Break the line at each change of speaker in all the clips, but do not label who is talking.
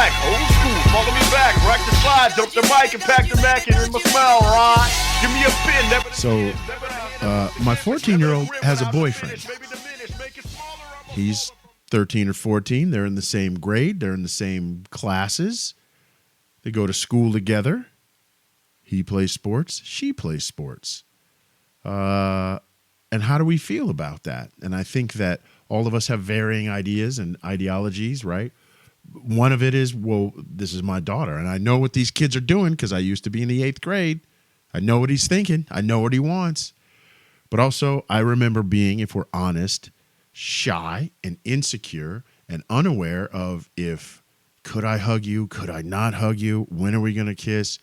back, old school, follow me back, rock the slide, dump the mic and pack the Mac and in my smile, right? Give me a pin, never.
So, my 14-year-old has a boyfriend. He's 13 or 14. They're in the same grade. They're in the same classes. They go to school together. He plays sports. She plays sports. And how do we feel about that? And I think that all of us have varying ideas and ideologies, right? One of it is, well, this is my daughter, and I know what these kids are doing because I used to be in the 8th grade. I know what he's thinking. I know what he wants. But also, I remember being, if we're honest, shy and insecure and unaware of could I hug you? Could I not hug you? When are we going to kiss?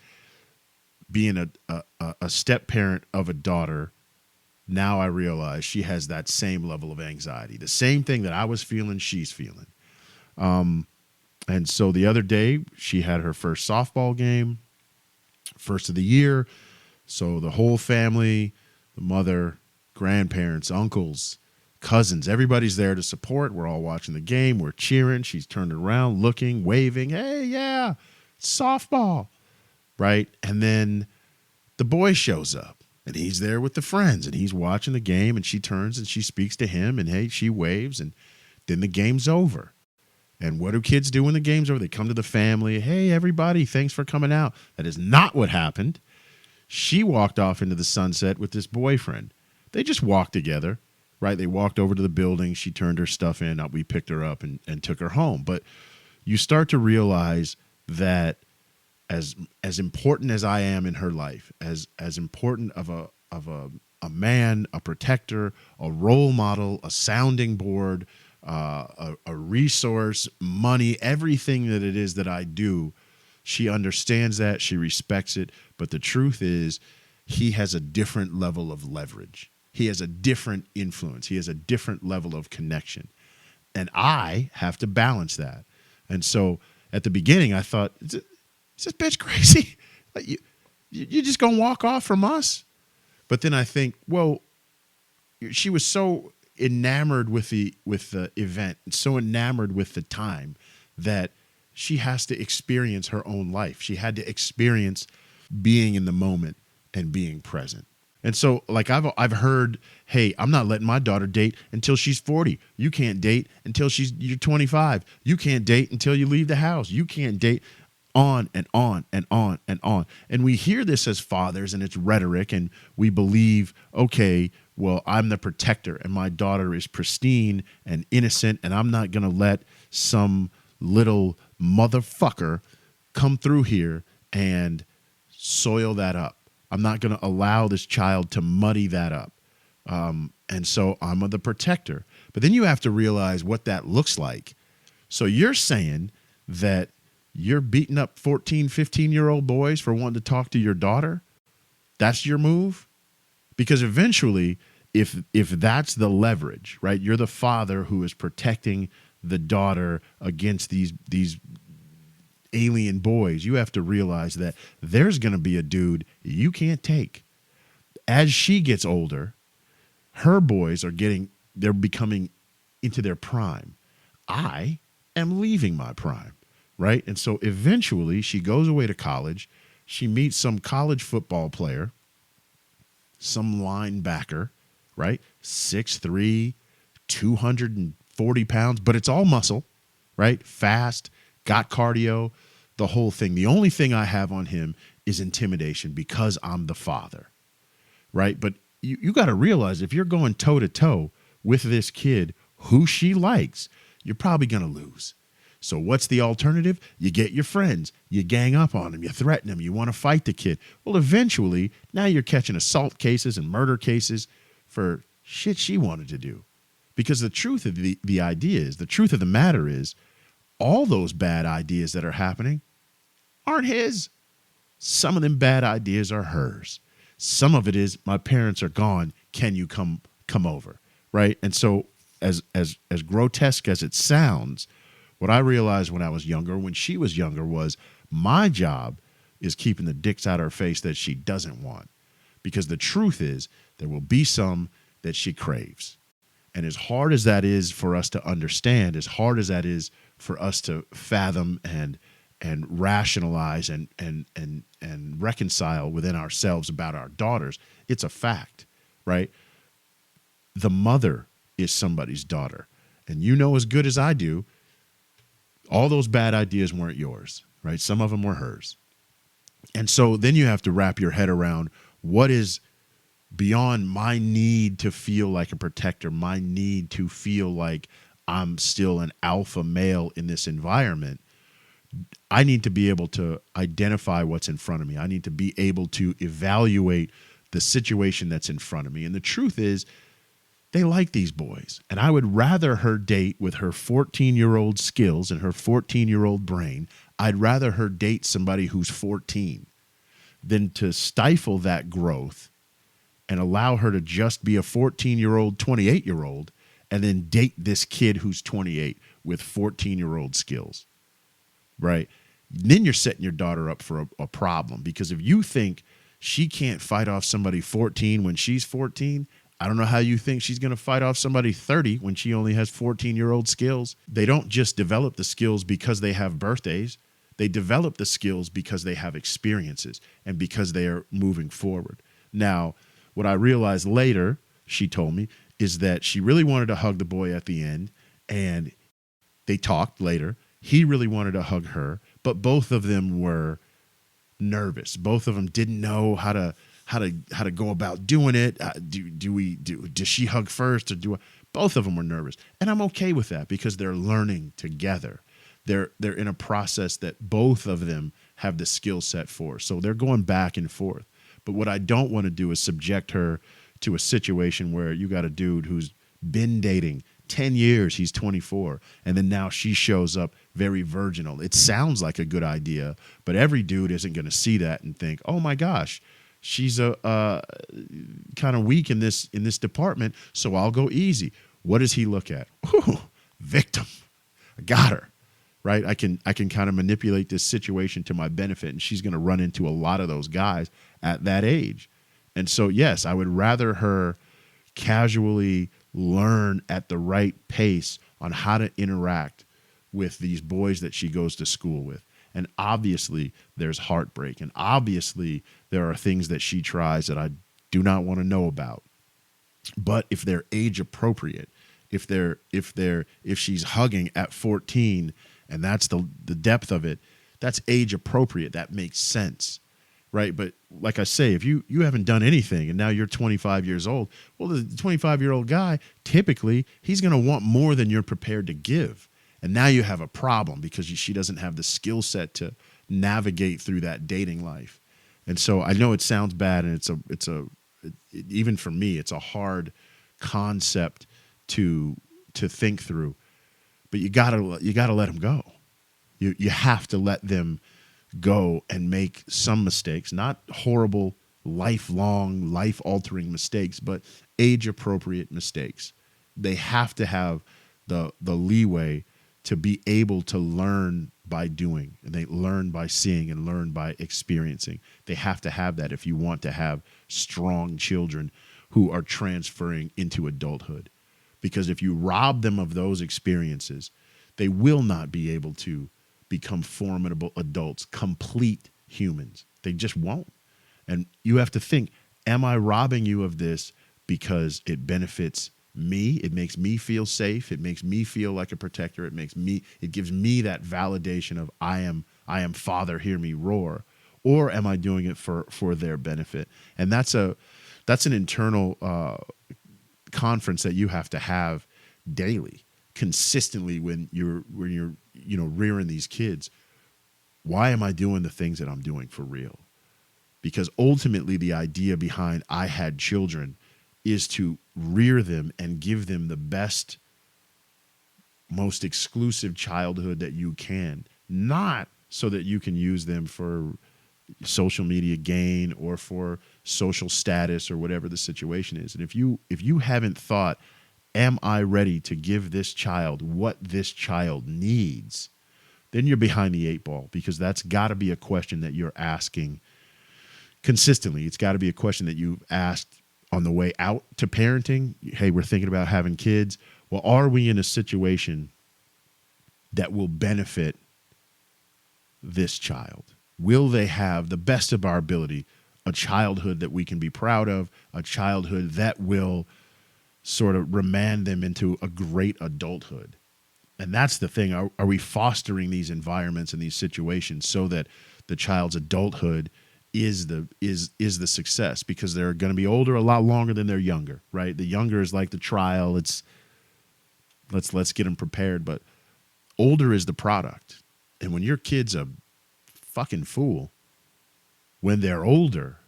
Being a step parent of a daughter, now I realize she has that same level of anxiety. The same thing that I was feeling, she's feeling. And so the other day, she had her first softball game, first of the year. So the whole family, the mother, grandparents, uncles, cousins, everybody's there to support. We're all watching the game. We're cheering. She's turned around, looking, waving. Hey, yeah, softball, right? And then the boy shows up, and he's there with the friends, and he's watching the game, and she turns and she speaks to him, and hey, she waves, and then the game's over. And what do kids do when the game's over? They come to the family. Hey, everybody, thanks for coming out. That is not what happened. She walked off into the sunset with this boyfriend. They just walked together, right? They walked over to the building. She turned her stuff in. We picked her up and took her home. But you start to realize that as important as I am in her life, as important of a man, a protector, a role model, a sounding board, a resource, money, everything that it is that I do, she understands that, she respects it. But the truth is, he has a different level of leverage. He has a different influence. He has a different level of connection. And I have to balance that. And so at the beginning, I thought, is this bitch crazy? Like, you just gonna walk off from us? But then I think, well, she was so enamored with the event, so enamored with the time, that she has to experience her own life. She had to experience being in the moment and being present. And so, like, I've heard, hey, I'm not letting my daughter date until she's 40. You can't date until you're 25. You can't date until you leave the house. You can't date, on and on and on and on. And we hear this as fathers, and it's rhetoric, and we believe, okay, well, I'm the protector, and my daughter is pristine and innocent, and I'm not going to let some little motherfucker come through here and soil that up. I'm not going to allow this child to muddy that up. And so I'm the protector. But then you have to realize what that looks like. So you're saying that you're beating up 14, 15-year-old boys for wanting to talk to your daughter? That's your move? Because eventually, if that's the leverage, right, you're the father who is protecting the daughter against these alien boys, you have to realize that there's going to be a dude you can't take. As she gets older, her boys they're becoming into their prime. I am leaving my prime, right? And so eventually she goes away to college. She meets some college football player, some linebacker, right? 6'3", 240 pounds, but it's all muscle, right? Fast, got cardio, the whole thing. The only thing I have on him is intimidation because I'm the father, right? But you got to realize, if you're going toe-to-toe with this kid who she likes, you're probably going to lose. So what's the alternative? You get your friends, you gang up on him, you threaten him, you want to fight the kid. Well, eventually, now you're catching assault cases and murder cases for shit she wanted to do. Because the truth of the truth of the matter is, all those bad ideas that are happening aren't his. Some of them bad ideas are hers. Some of it is, my parents are gone, can you come over, right? And so as grotesque as it sounds, what I realized when I was younger, when she was younger, was my job is keeping the dicks out her face that she doesn't want. Because the truth is, there will be some that she craves. And as hard as that is for us to understand, as hard as that is for us to fathom and and rationalize and reconcile within ourselves about our daughters. It's a fact, right? The mother is somebody's daughter. And you know as good as I do, all those bad ideas weren't yours, right? Some of them were hers. And so then you have to wrap your head around what is beyond my need to feel like a protector, my need to feel like I'm still an alpha male in this environment. I need to be able to identify what's in front of me. I need to be able to evaluate the situation that's in front of me. And the truth is, they like these boys. And I would rather her date with her 14-year-old skills and her 14-year-old brain. I'd rather her date somebody who's 14 than to stifle that growth and allow her to just be a 14-year-old, 28-year-old, and then date this kid who's 28 with 14-year-old skills, right? Then you're setting your daughter up for a problem, because if you think she can't fight off somebody 14 when she's 14, I don't know how you think she's going to fight off somebody 30 when she only has 14-year-old skills. They don't just develop the skills because they have birthdays. They develop the skills because they have experiences and because they are moving forward. Now, what I realized later, she told me, is that she really wanted to hug the boy at the end, and they talked later. He really wanted to hug her, but both of them were nervous. Both of them didn't know how to go about doing it. Does she hug first, or do I? Both of them were nervous, and I'm okay with that because they're learning together. They're in a process that both of them have the skill set for, so they're going back and forth. But what I don't want to do is subject her to a situation where you got a dude who's been dating 10 years, he's 24, and then now she shows up very virginal. It sounds like a good idea, but every dude isn't going to see that and think, oh my gosh, she's a kind of weak in this department, so I'll go easy. What does he look at? Ooh, victim. I got her, right? I can kind of manipulate this situation to my benefit, and she's going to run into a lot of those guys at that age. And so, yes, I would rather her casually learn at the right pace on how to interact with these boys that she goes to school with. And obviously there's heartbreak, and obviously there are things that she tries that I do not want to know about. But if they're age appropriate, if she's hugging at 14 and that's the depth of it, that's age appropriate. That makes sense. Right. But like I say, if you haven't done anything and now you're 25 years old, well, the 25-year-old guy, typically he's going to want more than you're prepared to give. And now you have a problem because she doesn't have the skill set to navigate through that dating life. And so I know it sounds bad, and even for me, it's a hard concept to think through, but you gotta let them go. You have to let them go and make some mistakes, not horrible, lifelong, life-altering mistakes, but age-appropriate mistakes. They have to have the leeway to be able to learn by doing, and they learn by seeing and learn by experiencing. They have to have that if you want to have strong children who are transferring into adulthood. Because if you rob them of those experiences, they will not be able to become formidable adults, complete humans. They just won't. And you have to think, am I robbing you of this because it benefits me? It makes me feel safe. It makes me feel like a protector. It gives me that validation of I am father, hear me roar. Or am I doing it for their benefit? And that's an internal conference that you have to have daily, consistently when you're rearing these kids. Why am I doing the things that I'm doing for real? Because ultimately the idea behind I had children is to rear them and give them the best, most exclusive childhood that you can, not so that you can use them for social media gain or for social status or whatever the situation is. And if you haven't thought, am I ready to give this child what this child needs, then you're behind the eight ball, because that's got to be a question that you're asking consistently. It's got to be a question that you've asked on the way out to parenting. Hey, we're thinking about having kids. Well, are we in a situation that will benefit this child? Will they have the best of our ability, a childhood that we can be proud of, a childhood that will sort of remand them into a great adulthood? And that's the thing. Are we fostering these environments and these situations so that the child's adulthood is the success? Because they're going to be older a lot longer than they're younger, right? The younger is like the trial. It's let's get them prepared, but older is the product. And when your kid's a fucking fool, when they're older,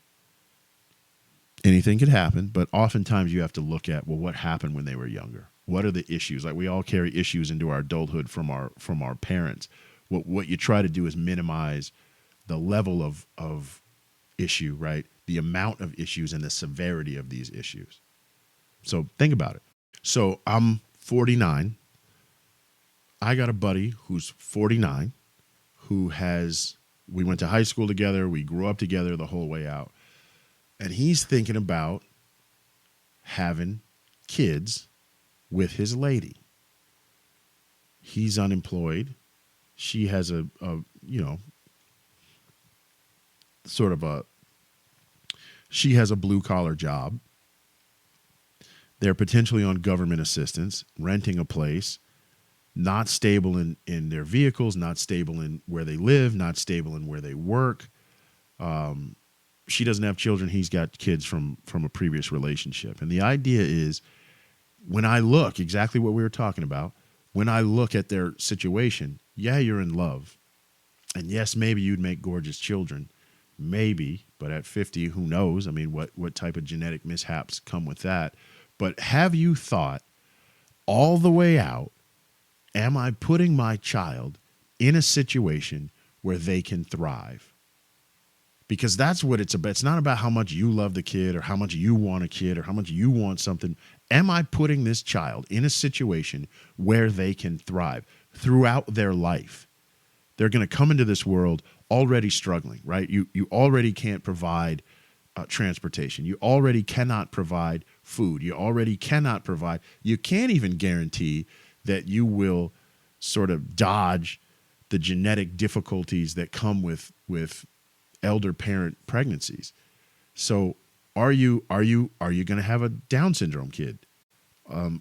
anything could happen, but oftentimes you have to look at, well, what happened when they were younger? What are the issues? Like, we all carry issues into our adulthood from our parents. What you try to do is minimize the level of issue, right? The amount of issues and the severity of these issues. So think about it. So I'm 49. I got a buddy who's 49 we went to high school together. We grew up together the whole way out. And he's thinking about having kids with his lady. He's unemployed. She has a she has a blue collar job. They're potentially on government assistance, renting a place, not stable in their vehicles, not stable in where they live, not stable in where they work. She doesn't have children. He's got kids from a previous relationship. And the idea is, when I look, exactly what we were talking about, when I look at their situation, yeah, you're in love. And yes, maybe you'd make gorgeous children. Maybe, but at 50, who knows? I mean, what type of genetic mishaps come with that? But have you thought all the way out, am I putting my child in a situation where they can thrive? Because that's what it's about. It's not about how much you love the kid or how much you want a kid or how much you want something. Am I putting this child in a situation where they can thrive throughout their life? They're going to come into this world already struggling, right? You already can't provide transportation. You already cannot provide food. You already cannot provide. You can't even guarantee that you will sort of dodge the genetic difficulties that come with elder parent pregnancies. So are you going to have a Down syndrome kid?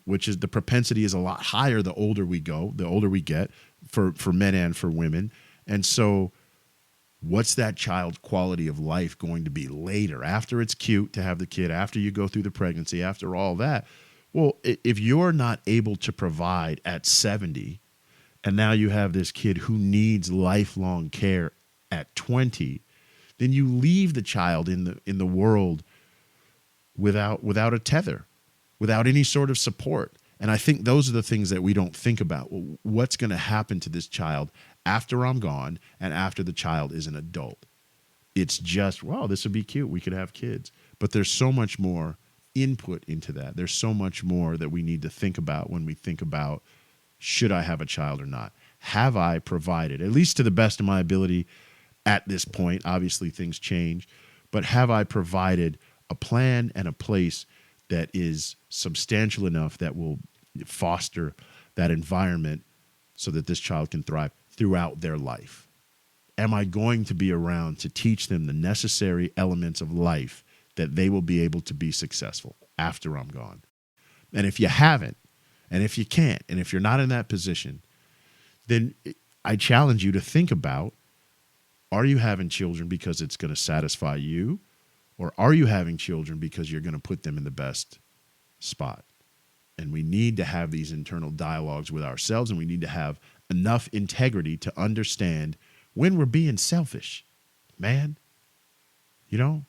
Which is, the propensity is a lot higher the older we go, the older we get, for men and for women. And so what's that child's quality of life going to be later, after it's cute to have the kid, after you go through the pregnancy, after all that? Well, if you're not able to provide at 70, and now you have this kid who needs lifelong care at 20, then you leave the child in the world without a tether, without any sort of support. And I think those are the things that we don't think about. Well, what's going to happen to this child after I'm gone and after the child is an adult? It's just, wow, this would be cute. We could have kids. But there's so much more input into that. There's so much more that we need to think about when we think about, should I have a child or not? Have I provided, at least to the best of my ability at this point? Obviously, things change. But have I provided a plan and a place that is substantial enough that will foster that environment so that this child can thrive throughout their life? Am I going to be around to teach them the necessary elements of life that they will be able to be successful after I'm gone? And if you haven't, and if you can't, and if you're not in that position, then I challenge you to think about, are you having children because it's going to satisfy you? Or are you having children because you're going to put them in the best spot? And we need to have these internal dialogues with ourselves, and we need to have enough integrity to understand when we're being selfish. Man, you know,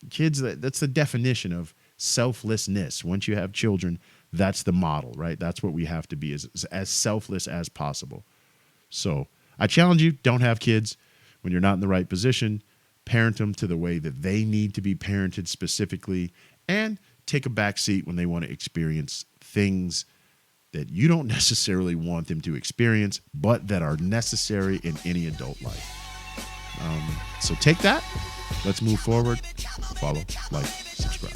kids, that's the definition of selflessness. Once you have children, that's the model, right? That's what we have to be, as selfless as possible. So I challenge you, don't have kids when you're not in the right position. Parent them to the way that they need to be parented specifically, and take a back seat when they want to experience things that you don't necessarily want them to experience, but that are necessary in any adult life. So take that. Let's move forward. Follow, like, subscribe.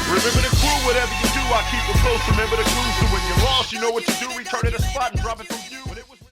Remember the crew, whatever you do, I keep it close. Remember the clues, so when you're lost, you know what to do. Return to the spot and drop it from you.